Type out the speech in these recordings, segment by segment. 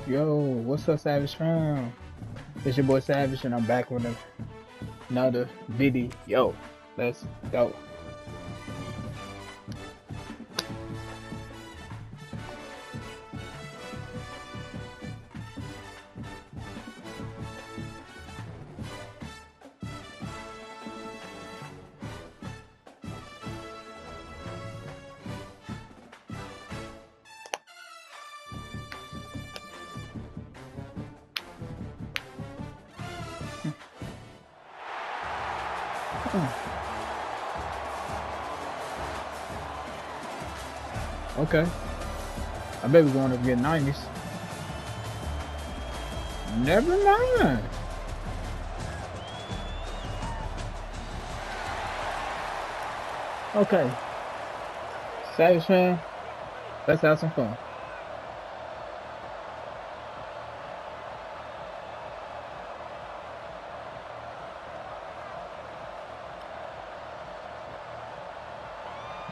Yo, what's up, Savage fam? It's your boy Savage, and I'm back with another video. Yo, let's go. Okay, I bet we're going to get 90s. Never mind. Okay, Savage fam, let's have some fun.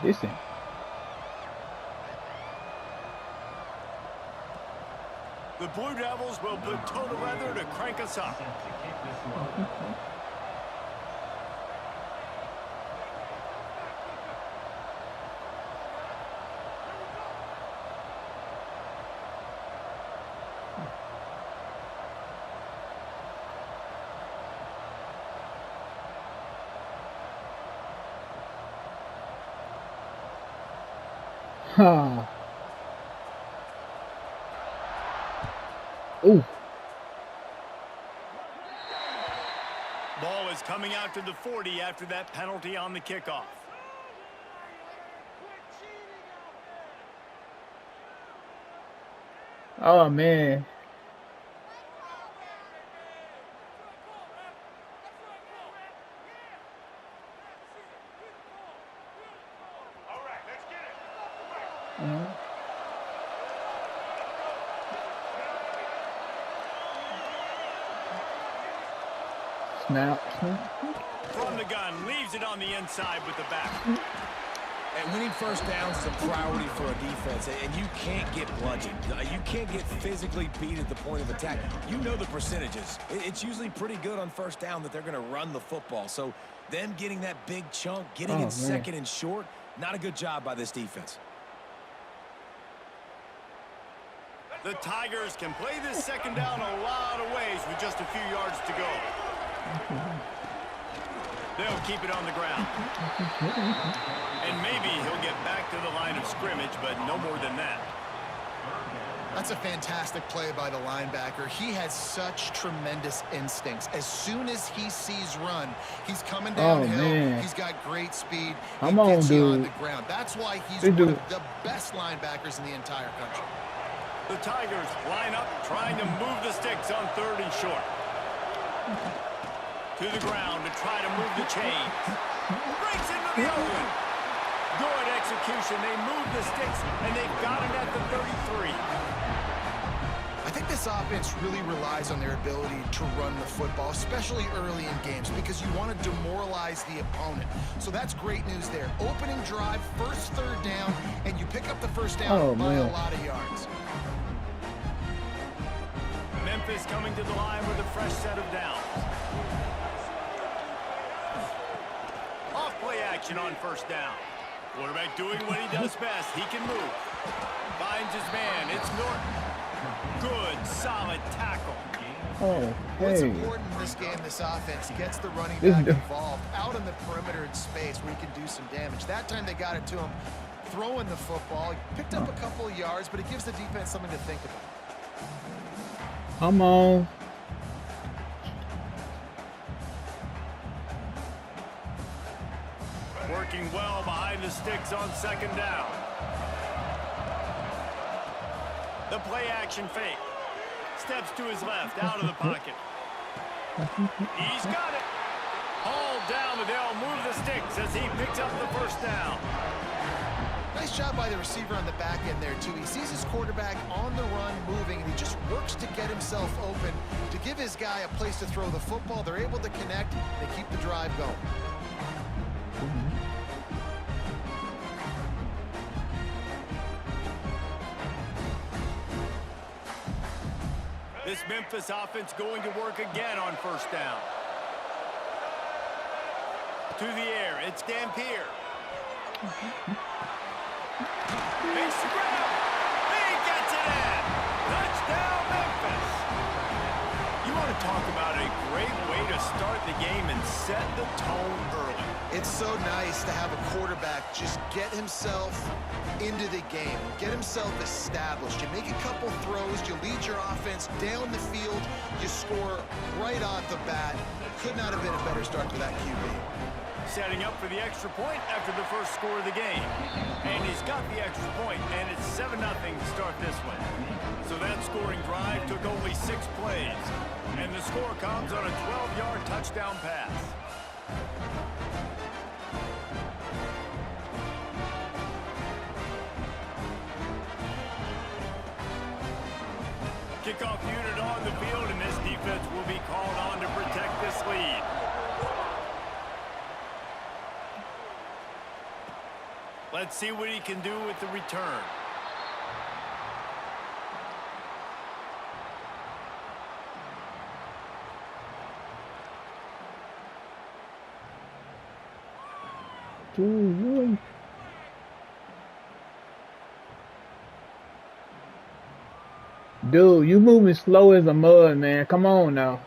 This thing. The Blue Devils will put toe together to crank us up. Ha. Ooh. Ball is coming out to the 40 after that penalty on the kickoff. Oh man. Snap. From the gun, leaves it on the inside with the back. And winning first downs is a priority for a defense, and you can't get bludgeoned. You can't get physically beat at the point of attack. You know the percentages. It's usually pretty good on first down that they're going to run the football. So them getting that big chunk, getting in second and short, not a good job by this defense. The Tigers can play this second down a lot of ways with just a few yards to go. They'll keep it on the ground. And maybe he'll get back to the line of scrimmage, but no more than that. That's a fantastic play by the linebacker. He has such tremendous instincts. As soon as he sees run, he's coming downhill. He's got great speed. Come on, dude. On the ground. That's why he's one of the best linebackers in the entire country. The Tigers line up, trying to move the sticks on 3rd and short. To the ground to try to move the chains. Breaks into the open. Good execution. They move the sticks, and they've got it at the 33. I think this offense really relies on their ability to run the football, especially early in games, because you want to demoralize the opponent. So that's great news there. Opening drive, first 3rd down, and you pick up the first down by a lot of yards. Memphis coming to the line with a fresh set of downs. Off play action on first down. Quarterback doing what he does best. He can move. Finds his man. It's Norton. Good, solid tackle. What's important in this game, this offense gets the running back involved out in the perimeter in space where he can do some damage. That time they got it to him throwing the football. He picked up a couple of yards, but it gives the defense something to think about. Come on. Working well behind the sticks on 2nd down. The play action fake. Steps to his left, out of the pocket. He's got it. Hauled down, and they'll move the sticks as he picks up the first down. Nice job by the receiver on the back end there, too. He sees his quarterback on the run moving, and he just works to get himself open to give his guy a place to throw the football. They're able to connect. They keep the drive going. Memphis offense going to work again on first down. To the air, it's Dampier. Makes the grab. He gets it in. Touchdown, Memphis. You want to talk about a great way to start the game and set the tone early. It's so nice to have a quarterback just get himself into the game, get himself established. You make a couple throws, you lead your offense down the field, you score right off the bat. Could not have been a better start for that QB. Setting up for the extra point after the first score of the game. And he's got the extra point, and it's 7-0 to start this one. So that scoring drive took only 6 plays. And the score comes on a 12-yard touchdown pass. Kickoff unit on the field, and this defense will be called on to protect this lead. Let's see what he can do with the return. Dude, you moving slow as a mud, man. Come on now.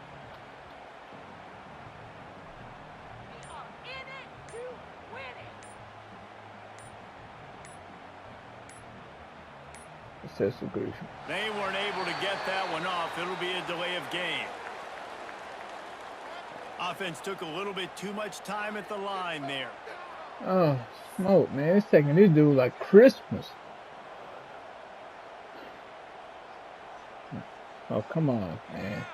They weren't able to get that one off. It'll be a delay of game. Offense took a little bit too much time at the line there. Oh, smoke, man. It's taking this dude like Christmas. Oh, come on, man.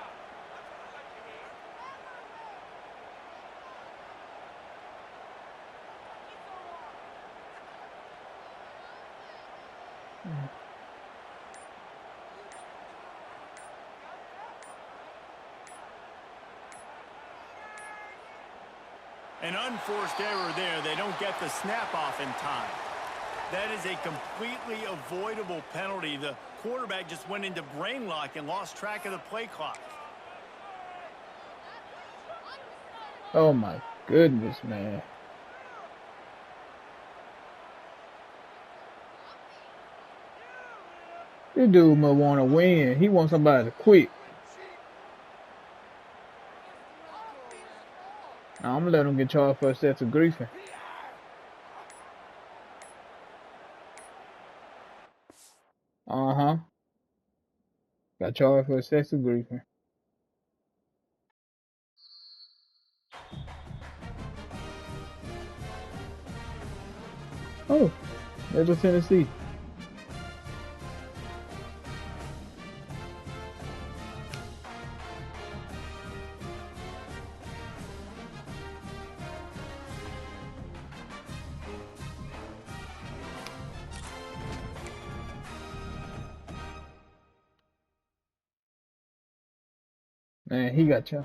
An unforced error there. They don't get the snap off in time. That is a completely avoidable penalty. The quarterback just went into brain lock and lost track of the play clock. Oh my goodness, man. This dude must want to win. He wants somebody to quit. I'm gonna let him get charged for excessive griefing. Got charged for excessive griefing. Oh, Middle Tennessee. Man, he got you.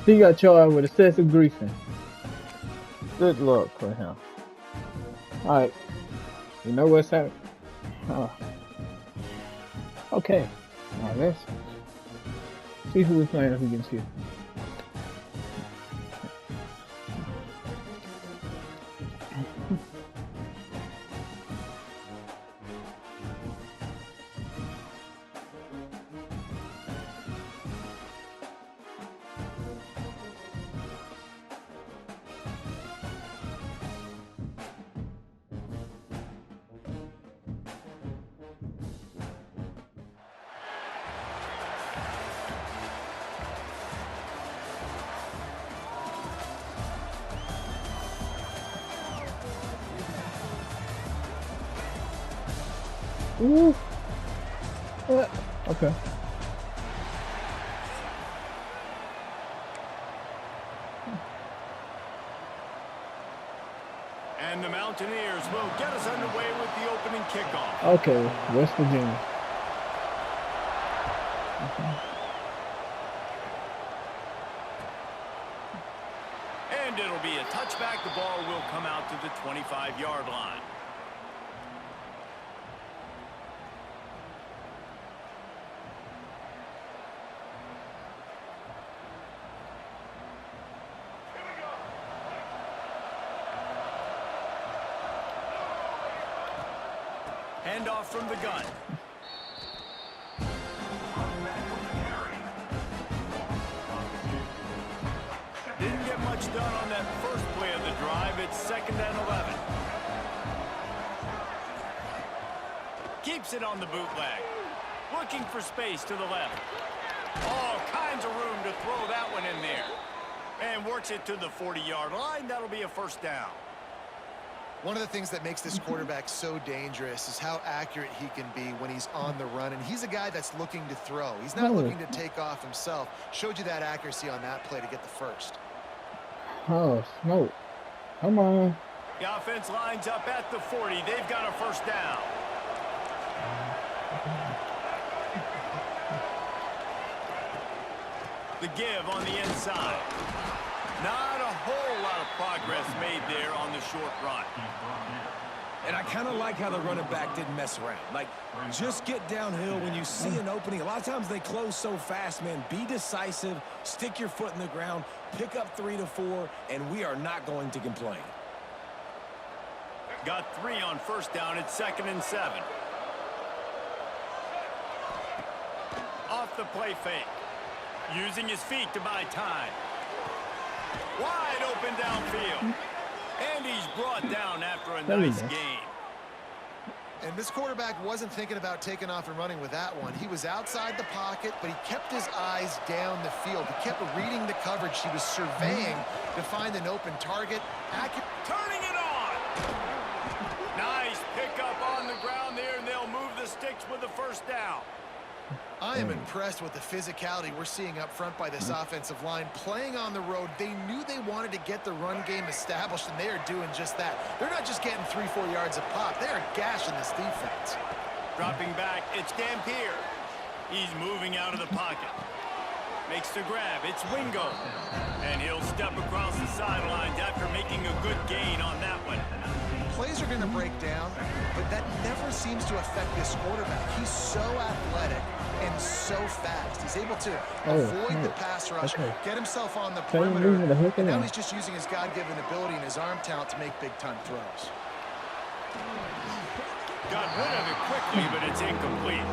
He got charged with excessive griefing. Good luck for him. Alright. You know what's happening? Okay. Now let's see who we're playing if we can see it. Ooh. What? Okay. And the Mountaineers Mountaineers will get us underway with the opening kickoff. Okay, West Virginia. And it'll be a touchback. The ball will come out to the 25-yard line. Handoff from the gun. Didn't get much done on that first play of the drive. It's 2nd and 11. Keeps it on the bootleg. Looking for space to the left. All kinds of room to throw that one in there. And works it to the 40-yard line. That'll be a first down. One of the things that makes this quarterback so dangerous is how accurate he can be when he's on the run. And he's a guy that's looking to throw. He's not looking to take off himself. Showed you that accuracy on that play to get the first. Oh, smoke. Come on. The offense lines up at the 40. They've got a first down. The give on the inside. Not a whole lot of progress made there on the short run. And I kind of like how the running back didn't mess around. Like, just get downhill when you see an opening. A lot of times they close so fast, man. Be decisive, stick your foot in the ground, pick up 3 to 4, and we are not going to complain. Got 3 on first down. It's 2nd and 7. Off the play fake. Using his feet to buy time. Wide open downfield. And he's brought down after a nice gain. And this quarterback wasn't thinking about taking off and running with that one. He was outside the pocket, but he kept his eyes down the field. He kept reading the coverage. He was surveying to find an open target. Turning it on. Nice pickup on the ground there, and they'll move the sticks with the first down. I am impressed with the physicality we're seeing up front by this offensive line. Playing on the road, they knew they wanted to get the run game established, and they are doing just that. They're not just getting 3-4 yards a pop. They are gashing this defense. Dropping back, it's Dampier. He's moving out of the pocket. Makes the grab, it's Wingo. And he'll step across the sidelines after making a good gain on that one. Plays are going to break down, but that never seems to affect this quarterback. He's so athletic and so fast. He's able to avoid the pass rush, get himself on the perimeter, and now he's just using his God-given ability and his arm talent to make big-time throws. Got rid of it quickly, but it's incomplete.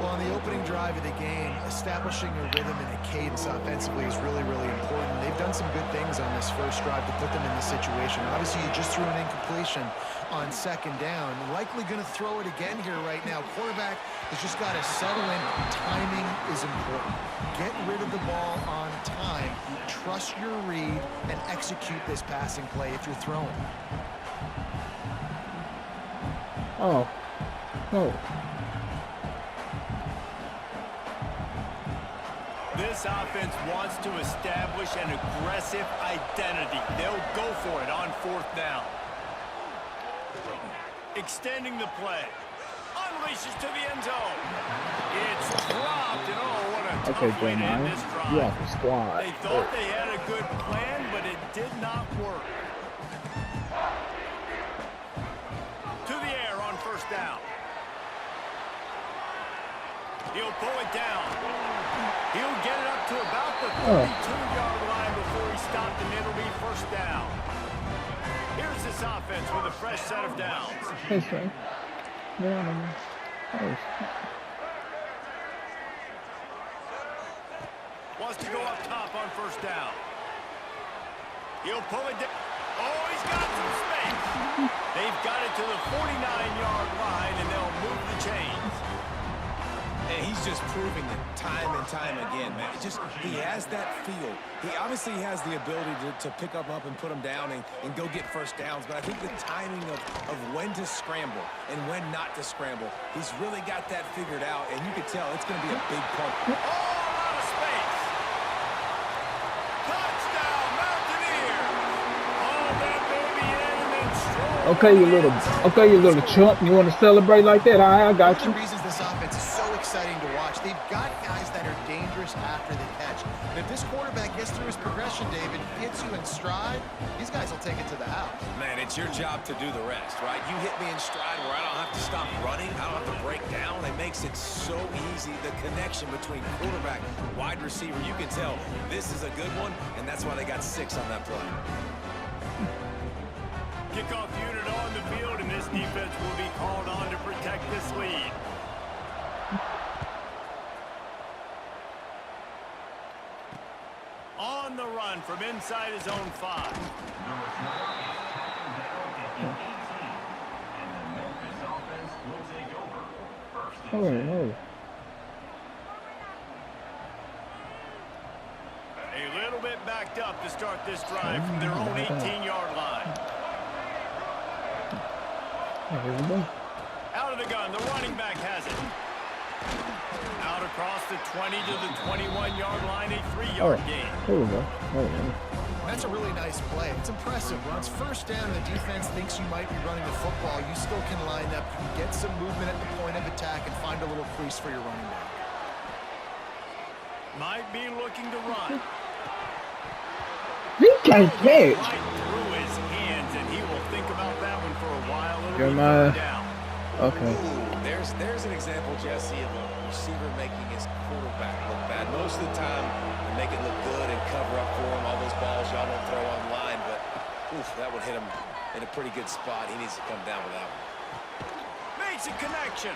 Well, on the opening drive of the game, establishing a rhythm and a cadence offensively is really, really important. They've done some good things on this first drive to put them in this situation. Obviously, you just threw an incompletion on 2nd down. Likely going to throw it again here right now. Quarterback has just got to settle in. Timing is important. Get rid of the ball on time. Trust your read and execute this passing play if you're throwing. Oh, no. This offense wants to establish an aggressive identity. They'll go for it on 4th down. Extending the play. Unleashes to the end zone. It's dropped, and oh, what a tough way to end this drive. Yeah, squad. They thought they had a good plan, but it did not work. To the air on 1st down. He'll pull it down. He'll get it up to about the 32-yard line before he stopped, and it'll be 1st down. Here's this offense with a fresh set of downs. Hey, Frank. Wants to go up top on 1st down. He'll pull it down. Oh, he's got some space. They've got it to the 49-yard line, and they'll move the chains. And he's just proving it time and time again, man. He has that feel. He obviously has the ability to pick up and put them down and go get first downs. But I think the timing of when to scramble and when not to scramble, he's really got that figured out. And you can tell it's going to be a big part. Oh, out of space. Touchdown, Mountaineers. Oh, that baby in and then strolls Okay, you little chump. You want to celebrate like that? I got One you. of the reasons this offense is so exciting to watch, they've got guys that are dangerous after the catch. And if this quarterback gets through his progression, David, hits you in stride, these guys will take it to the house. Man, it's your job to do the rest, right? You hit me in stride where I don't have to stop running. I don't have to break down. It makes it so easy. The connection between quarterback, wide receiver, you can tell this is a good one, and that's why they got 6 on that play. Kickoff unit on the field, and this defense will be called on to protect this lead. On the run from inside his own 5. Oh. A little bit backed up to start this drive from their own 18-yard line. Here we go. Out of the gun, the running back has it. Out across the 20 to the 21-yard line, a 3-yard gain. Here we go. That's a really nice play. It's impressive. When it's first down and the defense thinks you might be running the football, you still can line up, get some movement at the point of attack, and find a little crease for your running back. Might be looking to run. He can't catch. Right through his hands, and he will think about that one for a while. You're It'll be my- third down. Okay. Ooh, there's an example, Jesse, of a receiver making his quarterback look bad. Most of the time, they make it look good and cover up for him. All those balls y'all don't throw online, but oof, that would hit him in a pretty good spot. He needs to come down with that one. Makes a connection.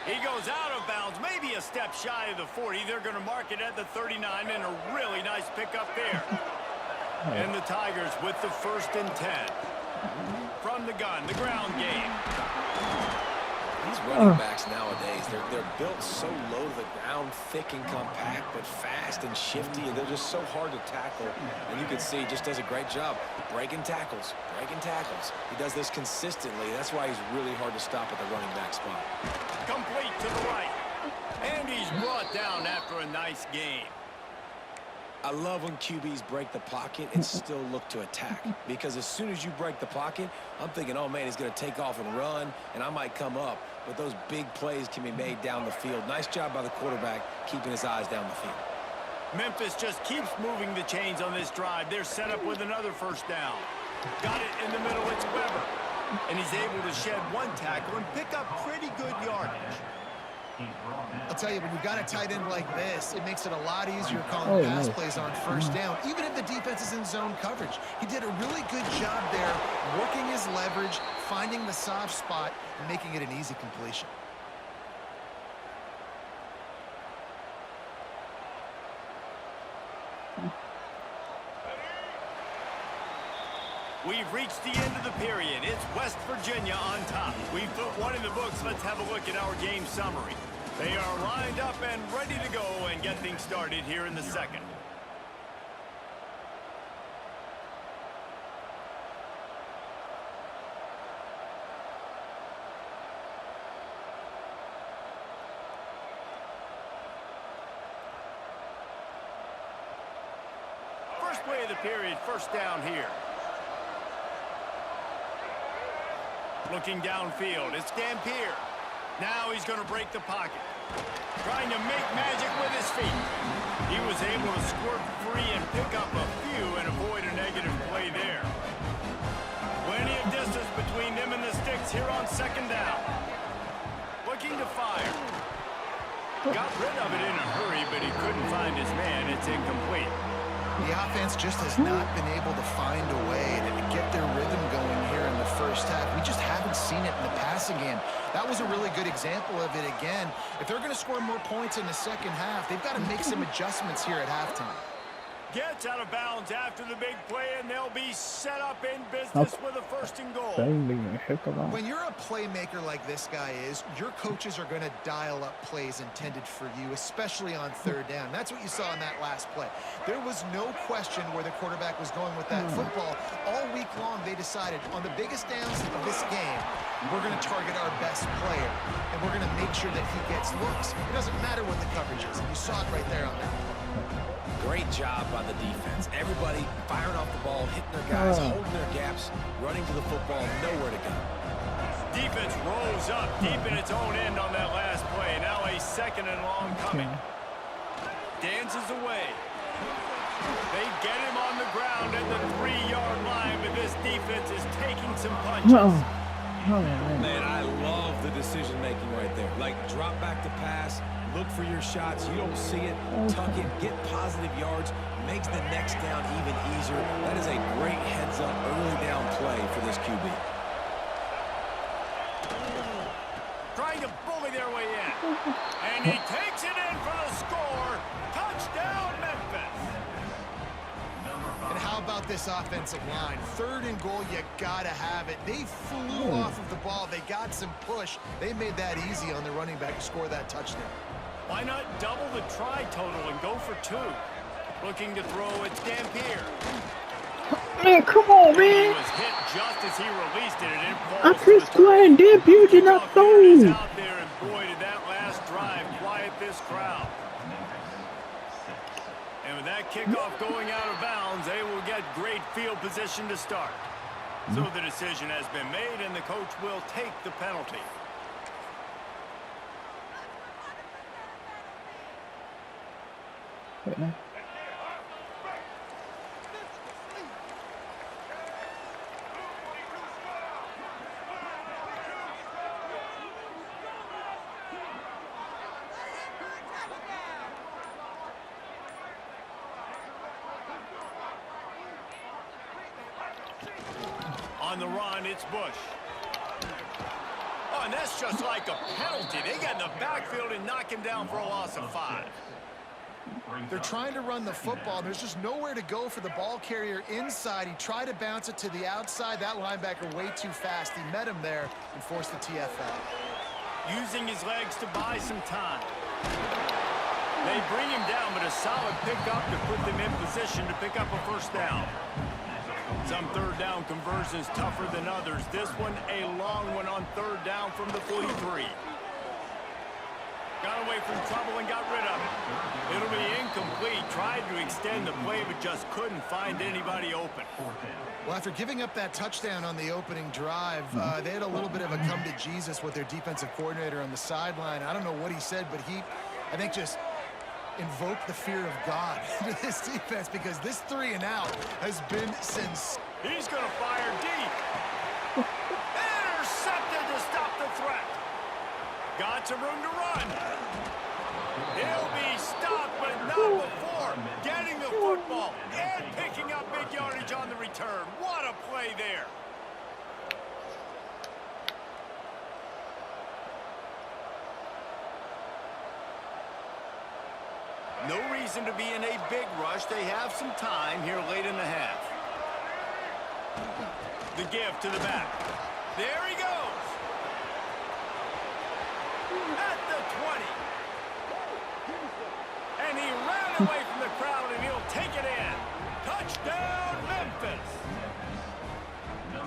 He goes out of bounds, maybe a step shy of the 40. They're going to mark it at the 39, and a really nice pickup there. And the Tigers with the 1st and 10. From the gun, the ground game. These running backs nowadays, they're built so low to the ground, thick and compact, but fast and shifty, and they're just so hard to tackle. And you can see he just does a great job breaking tackles. He does this consistently. That's why he's really hard to stop at the running back spot. Complete to the right. And he's brought down after a nice gain. I love when QBs break the pocket and still look to attack. Because as soon as you break the pocket, I'm thinking, oh, man, he's going to take off and run, and I might come up. But those big plays can be made down the field. Nice job by the quarterback keeping his eyes down the field. Memphis just keeps moving the chains on this drive. They're set up with another 1st down. Got it in the middle. It's Weber. And he's able to shed 1 tackle and pick up pretty good yardage. I'll tell you, when you've got a tight end like this, it makes it a lot easier calling pass nice. plays on 1st down, even if the defense is in zone coverage. He did a really good job there, working his leverage, finding the soft spot, and making it an easy completion. We've reached the end of the period. It's West Virginia on top. We've put one in the books. Let's have a look at our game summary. They are lined up and ready to go and get things started here in the 2nd. First play of the period, 1st down here. Looking downfield, it's Dampier. Now he's going to break the pocket. Trying to make magic with his feet. He was able to squirt free and pick up a few and avoid a negative play there. Plenty of distance between them and the sticks here on 2nd down. Looking to fire. Got rid of it in a hurry, but he couldn't find his man. It's incomplete. The offense just has not been able to find a way to get their rhythm going here in the 1st half. We just haven't seen it in the passing game. That was a really good example of it again. If they're going to score more points in the 2nd half, they've got to make some adjustments here at halftime. Gets out of bounds after the big play, and they'll be set up in business with a 1st and goal. When you're a playmaker like this guy is, your coaches are going to dial up plays intended for you, especially on 3rd down. That's what you saw in that last play. There was no question where the quarterback was going with that football. All week long, they decided on the biggest downs of this game, we're going to target our best player, and we're going to make sure that he gets looks. It doesn't matter what the coverage is, and you saw it right there on that play. Great job by the defense. Everybody firing off the ball, hitting their guys, holding their gaps, running to the football, nowhere to go. Defense rose up deep in its own end on that last play. Now a 2nd and long coming. Dances away. They get him on the ground at the 3-yard line, but this defense is taking some punches. Man, I love the decision-making right there. Like, drop back to pass, look for your shots. You don't see it, tuck it, get positive yards, makes the next down even easier. That is a great heads-up early down play for this QB. Trying to bully their way in. And he takes it in for the score. Touchdown, Memphis. And how about this offensive line? 3rd and goal, you gotta have it. They flew off of the ball. They got some push. They made that easy on the running back to score that touchdown. Why not double the try total and go for 2? Looking to throw, it's Dampier. Man, come on, He man. was hit just as he released it, and it I falls pressed play and Dampier did not is throw. out there, and boy, did that last drive quiet this crowd. And with that kickoff going out of bounds, they will get great field position to start. So the decision has been made, and the coach will take the penalty. Wait, man. On the run, it's Bush. Oh, and that's just like a penalty. They get in the backfield and knock him down for a loss of 5. They're trying to run the football. There's just nowhere to go for the ball carrier inside. He tried to bounce it to the outside. That linebacker way too fast. He met him there and forced the TFL. Using his legs to buy some time. They bring him down, but a solid pickup to put them in position to pick up a 1st down. Some 3rd down conversions tougher than others. This one a long one on 3rd down from the 43. Got away from trouble and got rid of it. It'll be incomplete. Tried to extend the play, but just couldn't find anybody open. Well, after giving up that touchdown on the opening drive, they had a little bit of a come to Jesus with their defensive coordinator on the sideline. I don't know what he said, but he, I think, just invoked the fear of God into this defense, because this 3 and out has been since. He's going to fire deep. Intercepted to stop the threat. Got some room to run. He'll be stopped, but not before getting the football and picking up big yardage on the return. What a play there. No reason to be in a big rush. They have some time here late in the half. The give to the back. There he goes. At the 20. And he ran away from the crowd, and he'll take it in. Touchdown, Memphis.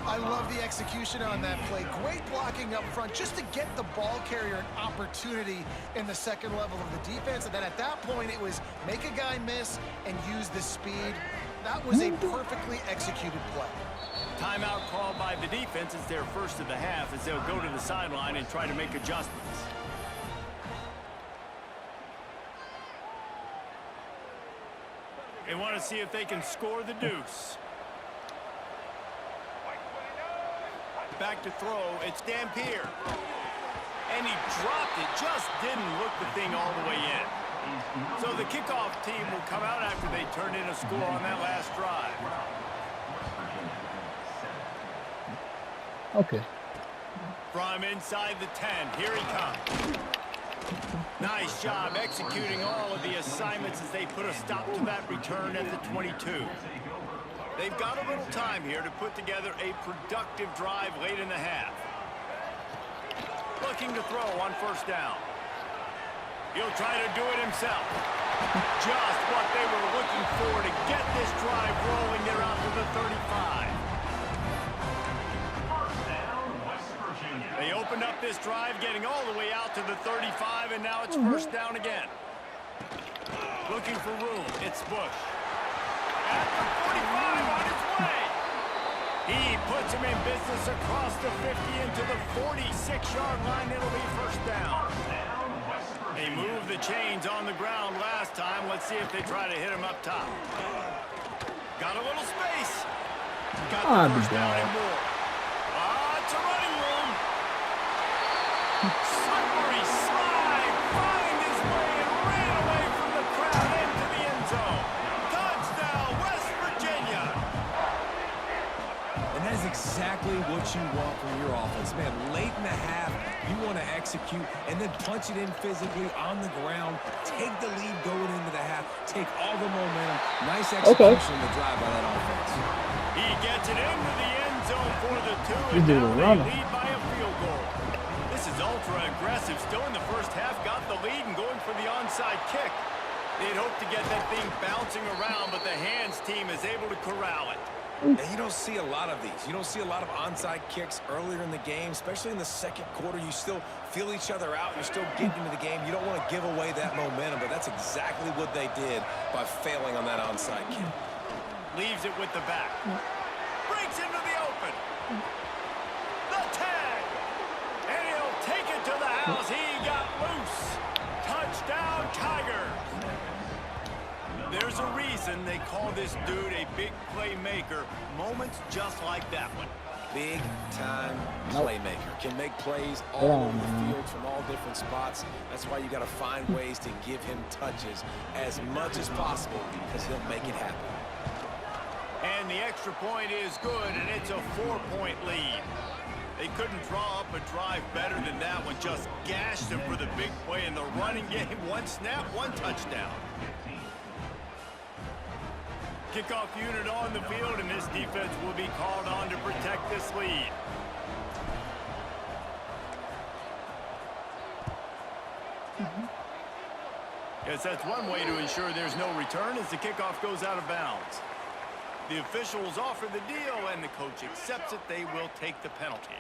I love the execution on that play. Great blocking up front just to get the ball carrier an opportunity in the 2nd level of the defense. And then at that point, it was make a guy miss and use the speed. That was a perfectly executed play. Timeout called by the defense. It's their 1st of the half as they'll go to the sideline and try to make adjustments. They want to see if they can score the deuce. Back to throw, it's Dampier. And he dropped it, just didn't look the thing all the way in. So the kickoff team will come out after they turn in a score on that last drive. Okay. From inside the 10, here he comes. Nice job executing all of the assignments as they put a stop to that return at the 22. They've got a little time here to put together a productive drive late in the half. Looking to throw on 1st down. He'll try to do it himself. Just what they were looking for to get this drive rolling. They're out to the 35. They opened up this drive, getting all the way out to the 35, and now it's 1st down again. Looking for room. It's Bush. At the 45 on his way. He puts him in business across the 50 into the 46-yard line. It'll be first down. They moved the chains on the ground last time. Let's see if they try to hit him up top. Got a little space. Got the first down and more. It's a running room. Slippery slide. Find his way and ran away from the crowd into the end zone. Touchdown, West Virginia. And that's exactly what you want from your offense, man. Late in the half, you want to execute and then punch it in physically on the ground. Take the lead going into the half. Take all the momentum. Nice execution of the drive by that offense. He gets it into the end zone for the 2, You and do now the they runner. lead by a field goal. This is ultra aggressive. Still in the first half, got the lead and going for the onside kick. They'd hope to get that thing bouncing around, but the hands team is able to corral it. And you don't see a lot of these. You don't see a lot of onside kicks earlier in the game, especially in the second quarter. You still feel each other out. You're still getting into the game. You don't want to give away that momentum, but that's exactly what they did by failing on that onside kick. Leaves it with the back. Breaks into the open. The tag. And he'll take it to the house. He got loose. Touchdown, Tigers. There's a reason they call this dude a big playmaker. Moments just like that one. Big-time playmaker. Can make plays all over the field from all different spots. That's why you got to find ways to give him touches as much as possible because he'll make it happen. And the extra point is good, and it's a 4-point lead. They couldn't draw up a drive better than that one. Just gashed them for the big play in the running game. One snap, one touchdown. Kickoff unit on the field, and this defense will be called on to protect this lead. Yes, that's one way to ensure there's no return as the kickoff goes out of bounds. The officials offer the deal, and the coach accepts it. They will take the penalty.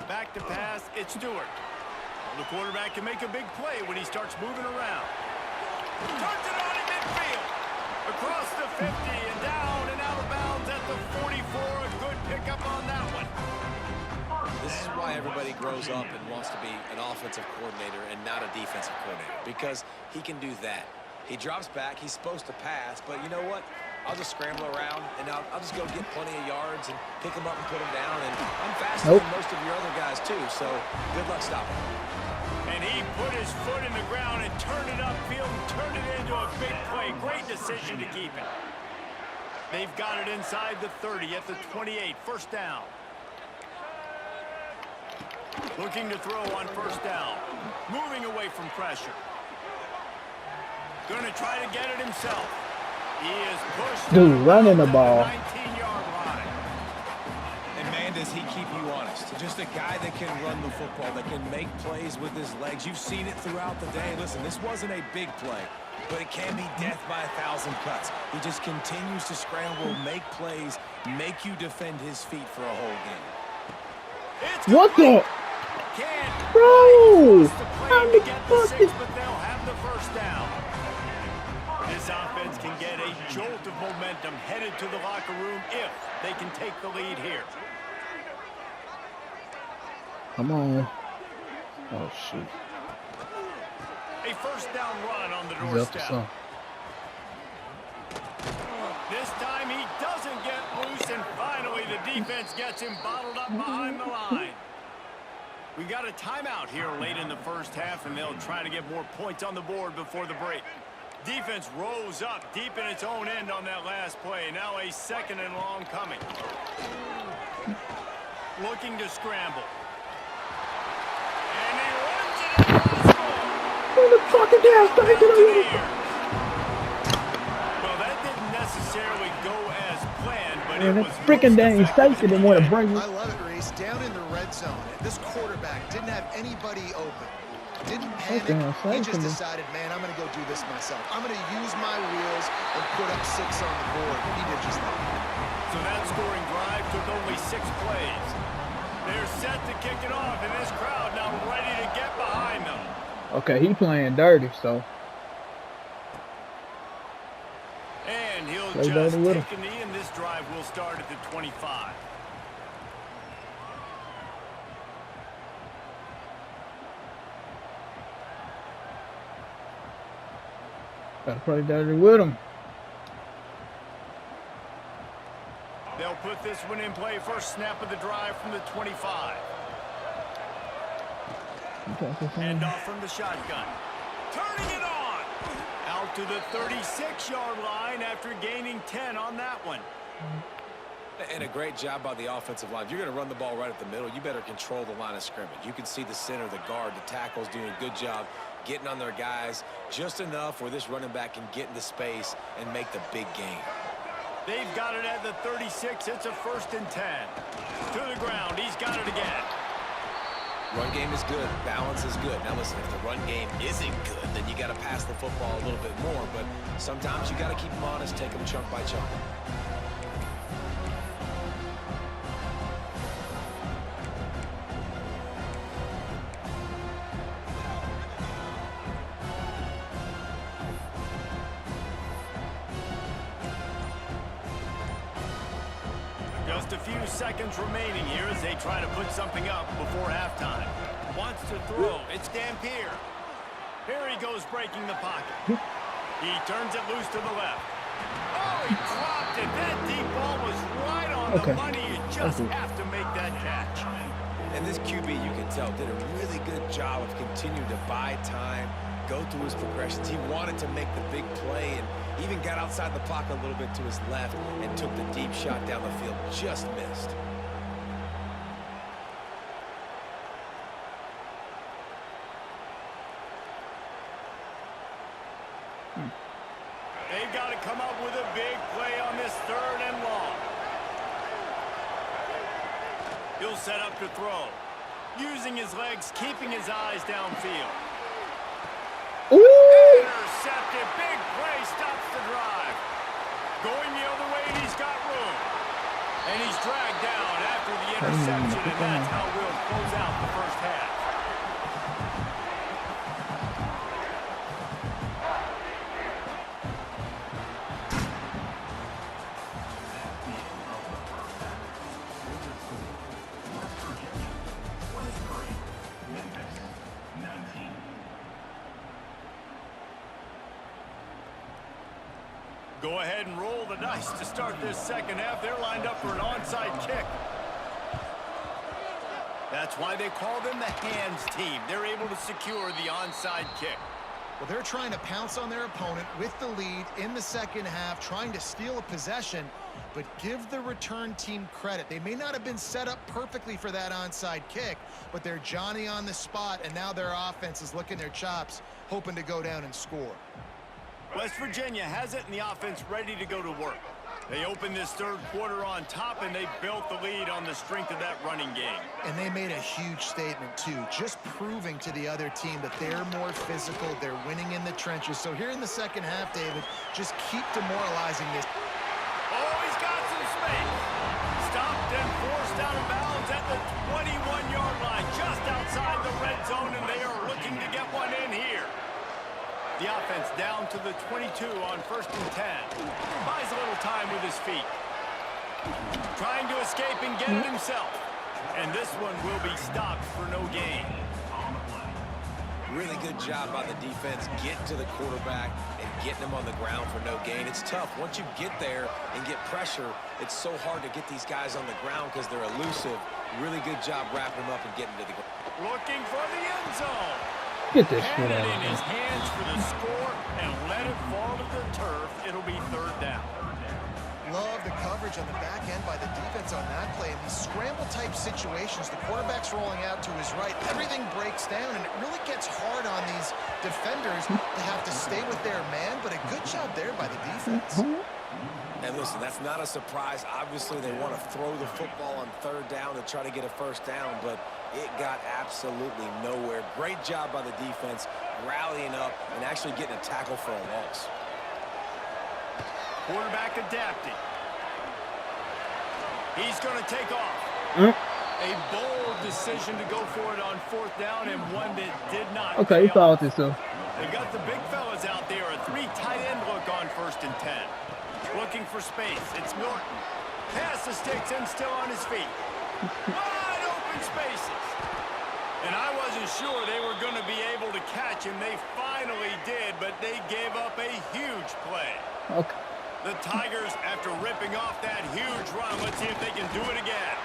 Back to pass, it's Stewart. The quarterback can make a big play when he starts moving around. Turns it on in midfield. Across the 50 and down and out of bounds at the 44. A good pickup on that one. This is why everybody grows up and wants to be an offensive coordinator and not a defensive coordinator, because he can do that. He drops back. He's supposed to pass, but you know what? I'll just scramble around, and I'll just go get plenty of yards and pick him up and put him down. And I'm faster than most of your other guys, too, so good luck stopping him. And he put his foot in the ground and turned it upfield and turned it into a big play. Great decision to keep it. They've got it inside the 30 at the 28. First down. Looking to throw on first down. Moving away from pressure. Going to try to get it himself. He is pushed. Dude, running the ball. 19-yard line. And man, does he keep you honest. Just a guy that can run the football, that can make plays with his legs. You've seen it throughout the day. Listen, this wasn't a big play, but it can be death by 1,000 cuts. He just continues to scramble, make plays, make you defend his feet for a whole game. It's What the? Bro! How the fuck is... But they'll have the first down. This offense can get a jolt of momentum headed to the locker room if they can take the lead here. Come on. Oh, shoot. A first down run on the He's up to doorstep. some. This time he doesn't get loose, and finally the defense gets him bottled up behind the line. We got a timeout here late in the first half, and they'll try to get more points on the board before the break. Defense rose up deep in its own end on that last play. Now a second and long coming. Looking to scramble. And he runs it into the score. Who the fuck is that? Well, that didn't necessarily go as planned, but Man, it that was freaking most dang effective. safety didn't want to bring it. I love it, Reese. Down in the red zone, this quarterback didn't have anybody open. Didn't panic. He just decided, man, I'm going to go do this myself. I'm going to use my wheels and put up 6 on the board. He did just that. So that scoring drive took only 6 plays. They're set to kick it off, and this crowd now ready to get behind Okay, he playing dirty, so And he'll play just dirty with take him. a knee, and this drive will start at the 25. Gotta play dirty with him. They'll put this one in play. First snap of the drive from the 25. Hand off from the shotgun. Turning it on. Out to the 36-yard line after gaining 10 on that one. And a great job by the offensive line. If you're going to run the ball right at the middle, you better control the line of scrimmage. You can see the center, the guard, the tackles doing a good job getting on their guys just enough where this running back can get into space and make the big game. They've got it at the 36. It's a 1st and 10. To the ground. He's got it again. Run game is good. Balance is good. Now listen, if the run game isn't good, then you got to pass the football a little bit more. But sometimes you got to keep them honest, take them chunk by chunk. Just a few seconds remaining here as they try to put something up before halftime. Wants to throw. It's Dampier. Here he goes breaking the pocket. He turns it loose to the left. Oh, he dropped it. That deep ball was right on the money. You just have to make that catch. And this QB, you can tell, did a really good job of continuing to buy time, go through his progressions. He wanted to make the big play and even got outside the pocket a little bit to his left and took the deep shot down the field. Just missed. They've got to come up with a big play on this 3rd and long. He'll set up to throw. Using his legs, keeping his eyes downfield. Ooh! Intercepted. Big play stops the drive. Going the other way, and he's got room. And he's dragged down after the interception, and that's how we'll close out the first half. Go ahead and roll the dice to start this second half. They're lined up for an onside kick. That's why they call them the hands team. They're able to secure the onside kick. Well, they're trying to pounce on their opponent with the lead in the second half, trying to steal a possession, but give the return team credit. They may not have been set up perfectly for that onside kick, but they're Johnny on the spot, and now their offense is licking their chops, hoping to go down and score. West Virginia has it, and the offense ready to go to work. They open this 3rd quarter on top, and they built the lead on the strength of that running game. And they made a huge statement, too, just proving to the other team that they're more physical, they're winning in the trenches. So here in the second half, David, just keep demoralizing this. Oh, he's got some space. Stopped and forced out of bounds at the 21-yard line, just outside the red zone, and they are looking to get one in here. The offense down to the 22 on 1st and 10. Buys a little time with his feet. Trying to escape and get it himself. And this one will be stopped for no gain. Really good job by the defense getting to the quarterback and getting him on the ground for no gain. It's tough. Once you get there and get pressure, it's so hard to get these guys on the ground because they're elusive. Really good job wrapping them up and getting to the ground. Looking for the end zone. Get this shit Had it out in of his here. hands for the score and let it fall to the turf. It'll be 3rd down. Love the coverage on the back end by the defense on that play. In these scramble-type situations, the quarterback's rolling out to his right. Everything breaks down, and it really gets hard on these defenders to have to stay with their man, but a good job there by the defense. And listen, that's not a surprise. Obviously, they want to throw the football on 3rd down to try to get a 1st down, but it got absolutely nowhere. Great job by the defense, rallying up and actually getting a tackle for a loss. Quarterback adapting. He's going to take off. A bold decision to go for it on 4th down and one that did not. Okay, you thought this so. They got the big fellas out there. A 3 tight end look on 1st and 10. Looking for space. It's Norton. Pass the sticks and still on his feet. Wide open spaces. And I wasn't sure they were going to be able to catch him. They finally did, but they gave up a huge play. Okay. The Tigers, after ripping off that huge run, let's see if they can do it again.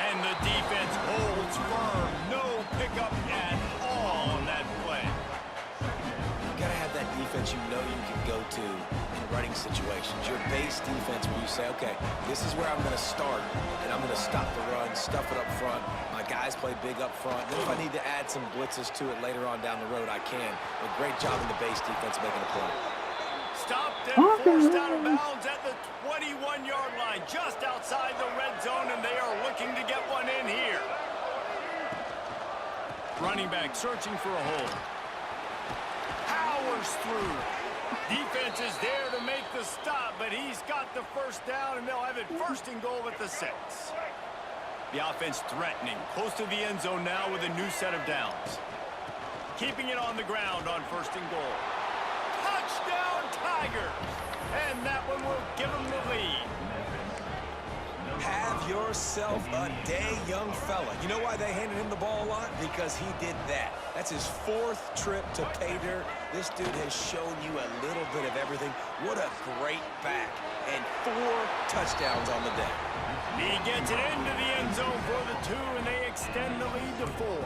And the defense holds firm. No pickup at all on that play. You got to have that defense you know you can go to in running situations. Your base defense where you say, okay, this is where I'm going to start, and I'm going to stop the run, stuff it up front. My guys play big up front. Then if I need to add some blitzes to it later on down the road, I can. But great job in the base defense making a play. Stopped and forced out of bounds at the 21-yard line, just outside the red zone, and they are looking to get one in here. Running back searching for a hole. Powers through. Defense is there to make the stop, but he's got the 1st down, and they'll have it 1st and goal at the 6. The offense threatening, close to the end zone now with a new set of downs. Keeping it on the ground on 1st and goal. Touchdown, Tigers! And that one will give them the lead. Have yourself a day, young fella. You know why they handed him the ball a lot? Because he did that. That's his 4th trip to pay dirt. This dude has shown you a little bit of everything. What a great back. And 4 touchdowns on the day. He gets it into the end zone for the 2, and they extend the lead to 4.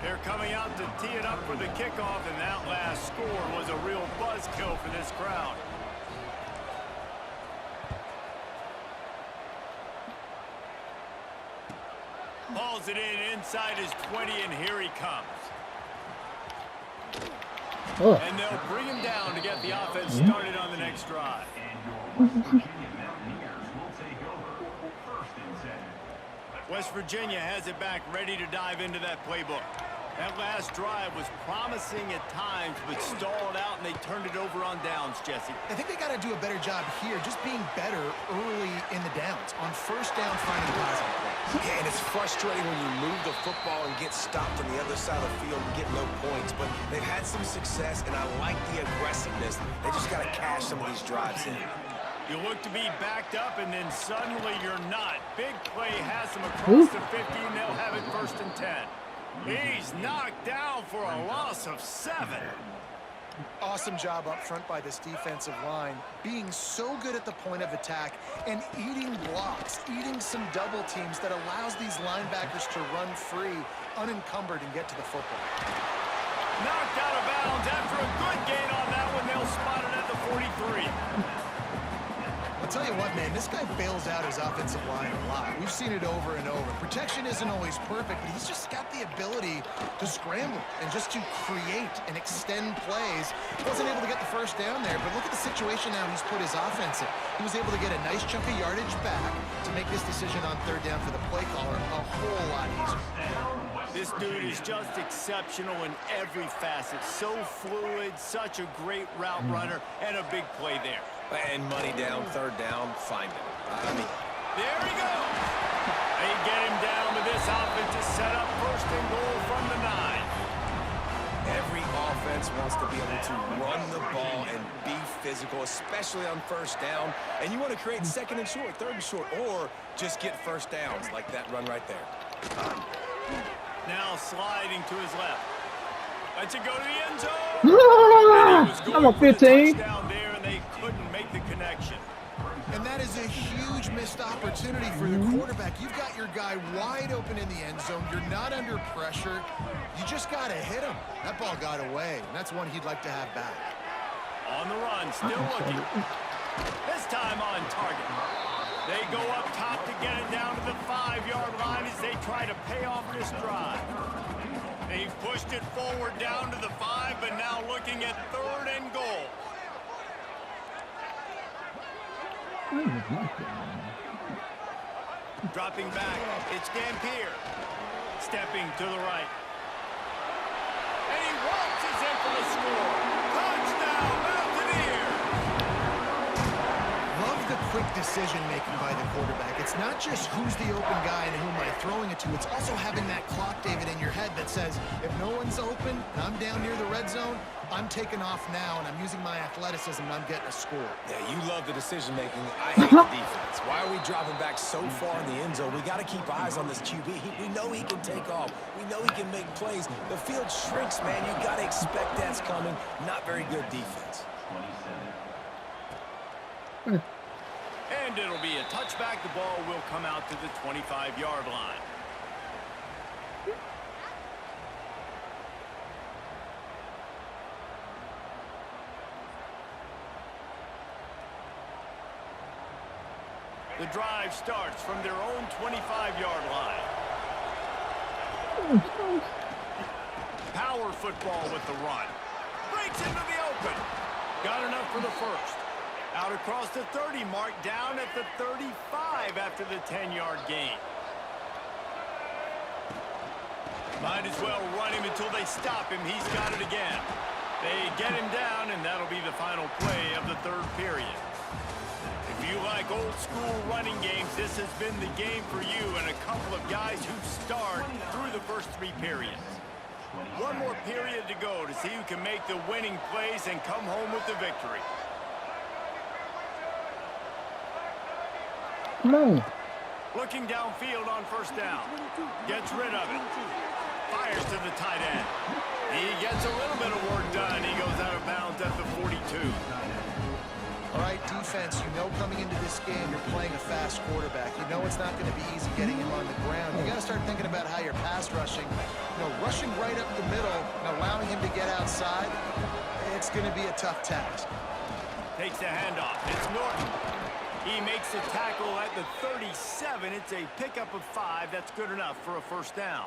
They're coming out to tee it up for the kickoff, and that last score was a real buzzkill for this crowd. Hauls it in inside his 20, and here he comes. Oh. And they'll bring him down to get the offense started on the next drive. West Virginia has it back, ready to dive into that playbook. That last drive was promising at times, but stalled out, and they turned it over on downs, Jesse. I think they got to do a better job here, just being better early in the downs. On 1st down, finding positive plays. Yeah, and it's frustrating when you move the football and get stopped on the other side of the field and get no points. But they've had some success, and I like the aggressiveness. They just got to cash some of these drives in. You look to be backed up, and then suddenly you're not. Big play has them across the 50, and they'll have it 1st and 10. He's knocked down for a loss of 7. Awesome job up front by this defensive line, being so good at the point of attack and eating blocks, eating some double teams that allows these linebackers to run free, unencumbered, and get to the football. Knocked out of bounds after a good gain on that one. They'll spot it at the 43. I'll tell you what, man, this guy bails out his offensive line a lot. We've seen it over and over. Protection isn't always perfect, but he's just got the ability to scramble and just to create and extend plays. Wasn't able to get the 1st down there, but look at the situation now he's put his offense in. He was able to get a nice chunk of yardage back to make this decision on 3rd down for the play caller a whole lot easier. This dude is just exceptional in every facet. So fluid, such a great route runner, and a big play there. And money down, 3rd down, find him. I mean, there he goes. They get him down to this offense to set up 1st and goal from the 9. every offense wants to be able to run the ball and be physical, especially on 1st down. And you want to create 2nd and short, 3rd and short, or just get 1st downs like that run right there. Now sliding to his left. Lets it go to the end zone. I'm a 15. Down there, and they couldn't make the connection. And that is a huge missed opportunity for the quarterback. You've got your guy wide open in the end zone. You're not under pressure. You just got to hit him. That ball got away, and that's one he'd like to have back. On the run, still looking. This time on target. They go up top to get it down to the 5-yard line as they try to pay off this drive. They've pushed it forward down to the 5, but now looking at 3rd and goal. Dropping back, it's Dampier. Stepping to the right. And he waltzes in for the score. Touchdown, Mountaineers! quick decision-making by the quarterback. It's not just who's the open guy and who am I throwing it to. It's also having that clock, David, in your head that says, if no one's open and I'm down near the red zone, I'm taking off now, and I'm using my athleticism, and I'm getting a score. Yeah, you love the decision-making. I hate the defense. Why are we dropping back so far in the end zone? We got to keep eyes on this QB. We know he can take off. We know he can make plays. The field shrinks, man. You got to expect that's coming. Not very good defense. And it'll be a touchback. The ball will come out to the 25-yard line. The drive starts from their own 25-yard line. Power football with the run. Breaks into the open. Got enough for the first. Out across the 30 mark, down at the 35 after the 10-yard gain. Might as well run him until they stop him. He's got it again. They get him down, and that'll be the final play of the third period. If you like old-school running games, this has been the game for you and a couple of guys who've starred through the first 3 periods. One more period to go to see who can make the winning plays and come home with the victory. Come on. Looking downfield on first down. Gets rid of it. Fires to the tight end. He gets a little bit of work done. He goes out of bounds at the 42. All right, defense, you know coming into this game you're playing a fast quarterback. You know it's not going to be easy getting him on the ground. You got to start thinking about how you're pass rushing. Rushing right up the middle and allowing him to get outside, it's going to be a tough task. Takes the handoff. It's Norton. He makes the tackle at the 37. It's a pickup of 5. That's good enough for a first down.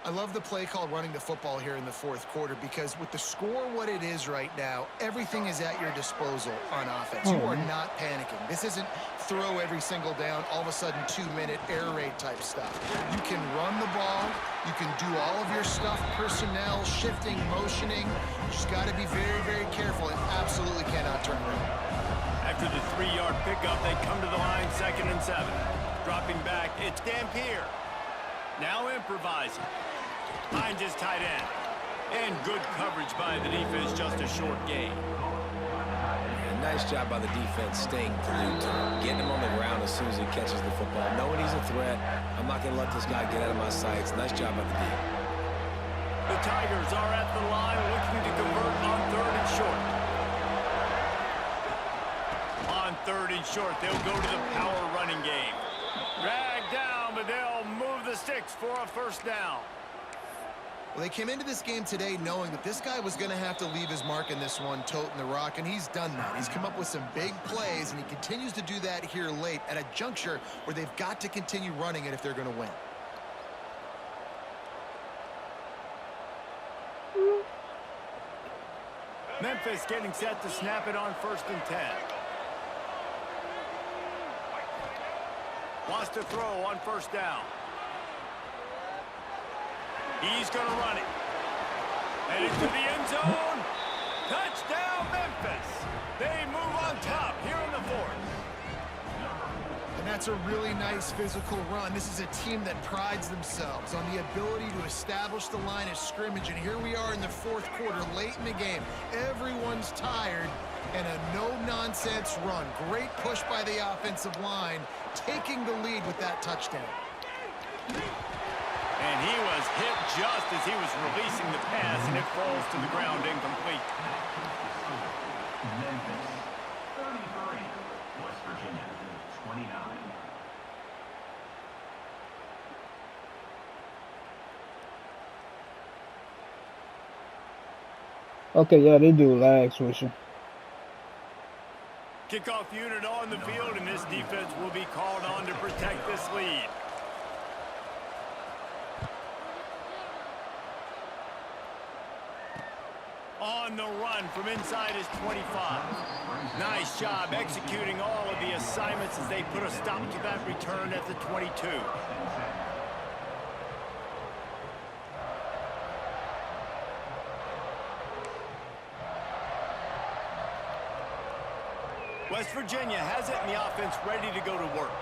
I love the play called running the football here in the fourth quarter because with the score what it is right now, everything is at your disposal on offense. You are not panicking. This isn't throw every single down, all of a sudden 2-minute air raid type stuff. You can run the ball. You can do all of your stuff, personnel, shifting, motioning. You just got to be very, very careful and absolutely cannot turn around. After the 3-yard pickup, they come to the line 2nd and 7. Dropping back, it's Dampier. Now improvising. Finds his tight end. And good coverage by the defense, just a short gain. Yeah, nice job by the defense staying glued to him, getting him on the ground as soon as he catches the football. Knowing he's a threat, I'm not going to let this guy get out of my sights. Nice job by the D. The Tigers are at the line looking to convert on 3rd and short. On 3rd and short, they'll go to the power running game. Dragged down, but they'll move the sticks for a first down. Well, they came into this game today knowing that this guy was going to have to leave his mark in this one, toting the rock, and he's done that. He's come up with some big plays, and he continues to do that here late at a juncture where they've got to continue running it if they're going to win. Memphis getting set to snap it on 1st and 10. Wants to throw on first down. He's going to run it. Headed to the end zone. Touchdown, Memphis. They move on top here in the 4th. And that's a really nice physical run. This is a team that prides themselves on the ability to establish the line of scrimmage. And here we are in the 4th quarter, late in the game. Everyone's tired. And a no-nonsense run. Great push by the offensive line, taking the lead with that touchdown. And he was hit just as he was releasing the pass, and it falls to the ground incomplete. Memphis, 33. West Virginia, 29. Okay, yeah, they do lag switching. Kickoff unit on the field, and this defense will be called on to protect this lead. On the run from inside his 25. Nice job executing all of the assignments as they put a stop to that return at the 22. West Virginia has it and the offense ready to go to work.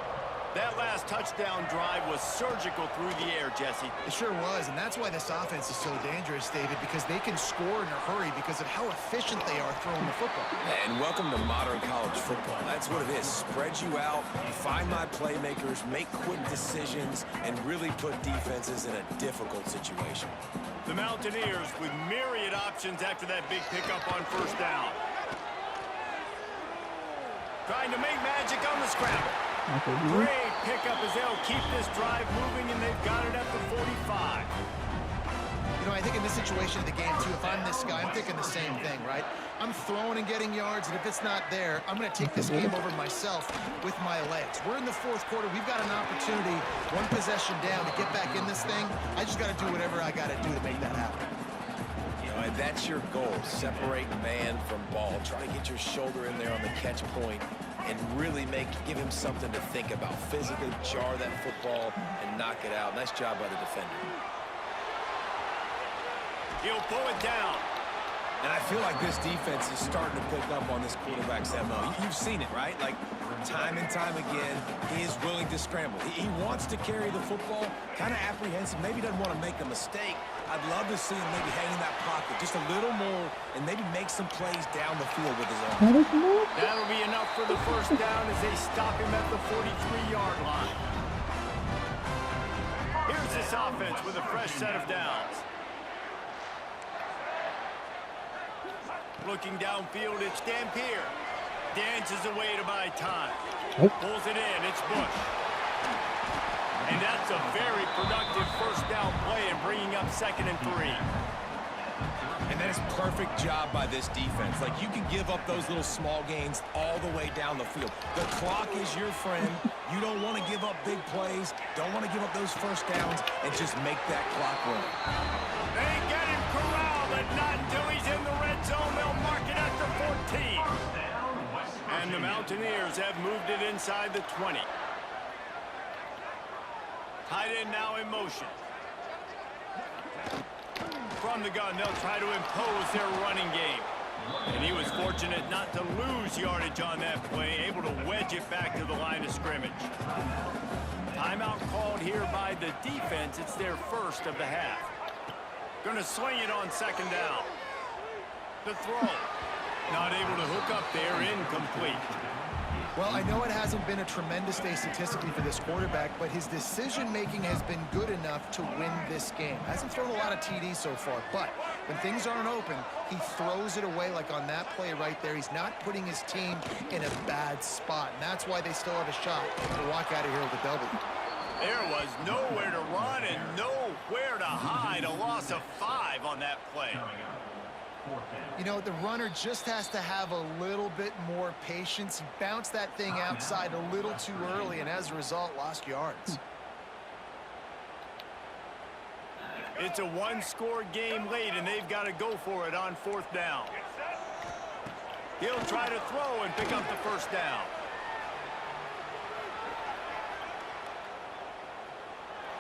That last touchdown drive was surgical through the air, Jesse. It sure was, and that's why this offense is so dangerous, David, because they can score in a hurry because of how efficient they are throwing the football. And welcome to modern college football. That's what it is. Spread you out, find my playmakers, make quick decisions, and really put defenses in a difficult situation. The Mountaineers with myriad options after that big pickup on first down. Trying to make magic on the scramble. Great pickup as they'll keep this drive moving, and they've got it at the 45. You know, I think in this situation of the game, too, if I'm this guy, I'm thinking the same thing, right? I'm throwing and getting yards, and if it's not there, I'm going to take this game over myself with my legs. We're in the fourth quarter. We've got an opportunity, one possession down, to get back in this thing. I just got to do whatever I got to do to make that happen. You know, and that's your goal. Separate man from ball. Try to get your shoulder in there on the catch point and really give him something to think about. Physically jar that football and knock it out. Nice job by the defender. He'll pull it down. And I feel like this defense is starting to pick up on this quarterback's MO. You've seen it, right? Like, time and time again, he is willing to scramble. He wants to carry the football, kind of apprehensive, maybe doesn't want to make a mistake. I'd love to see him maybe hang in that pocket just a little more and maybe make some plays down the field with his own. That'll be enough for the first down as they stop him at the 43-yard line. Here's this offense with a fresh set of downs. Looking downfield, it's Dampier. Dances away to buy time. Pulls it in, it's Bush. And that's a very productive first down play and bringing up 2nd and 3. And that is perfect job by this defense. Like, you can give up those little small gains all the way down the field. The clock is your friend. You don't want to give up big plays. Don't want to give up those first downs and just make that clock run. They get him corralled, but not until he's in the red zone. They'll mark it at the 14. And the Mountaineers have moved it inside the 20. Tight end now in motion. From the gun, they'll try to impose their running game. And he was fortunate not to lose yardage on that play, able to wedge it back to the line of scrimmage. Timeout called here by the defense. It's their first of the half. Going to swing it on 2nd down. The throw. Not able to hook up there, incomplete. Well, I know it hasn't been a tremendous day statistically for this quarterback, but his decision-making has been good enough to win this game. Hasn't thrown a lot of TDs so far, but when things aren't open, he throws it away like on that play right there. He's not putting his team in a bad spot, and that's why they still have a shot to walk out of here with a W. There was nowhere to run and nowhere to hide. A loss of 5 on that play. You know, the runner just has to have a little bit more patience. He bounced that thing outside a little too early, and as a result, lost yards. It's a one-score game late, and they've got to go for it on 4th down. He'll try to throw and pick up the first down.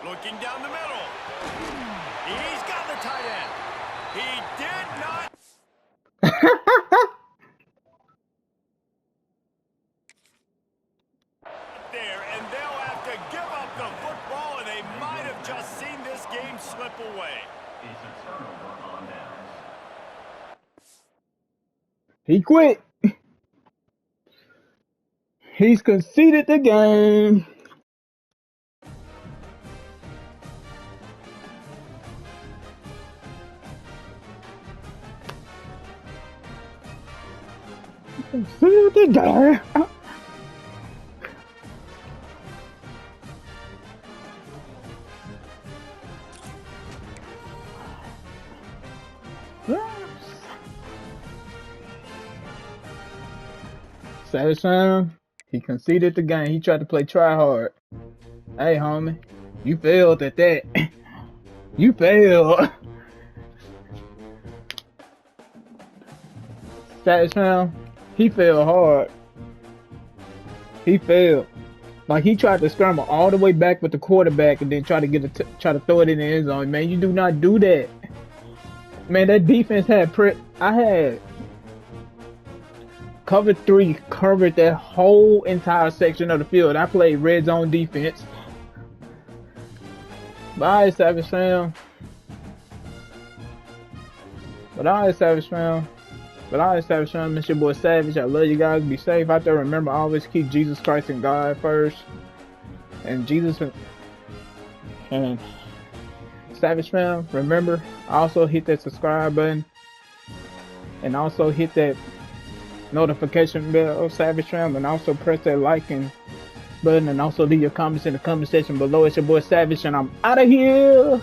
Looking down the middle. He's got the tight end. He did not. There, and they'll have to give up the football, and they might have just seen this game slip away. It's a turnover on downs. He quit. He's conceded the game. Conceded the game. Savage Fam, he conceded the game. He tried to play try hard. Hey, homie, you failed at that. You failed. Savage Fam, he failed hard. He failed. Like, he tried to scramble all the way back with the quarterback and then try to throw it in the end zone. Man, you do not do that. Cover 3 covered that whole entire section of the field. I played red zone defense. Bye, Savage fam. But alright, Savage fam. It's your boy Savage. I love you guys. Be safe out there. Remember, always keep Jesus Christ and God first. And Jesus and Savage fam, remember, also hit that subscribe button. And also hit that notification bell, Savage fam. And also press that liking button. And also leave your comments in the comment section below. It's your boy Savage, and I'm out of here.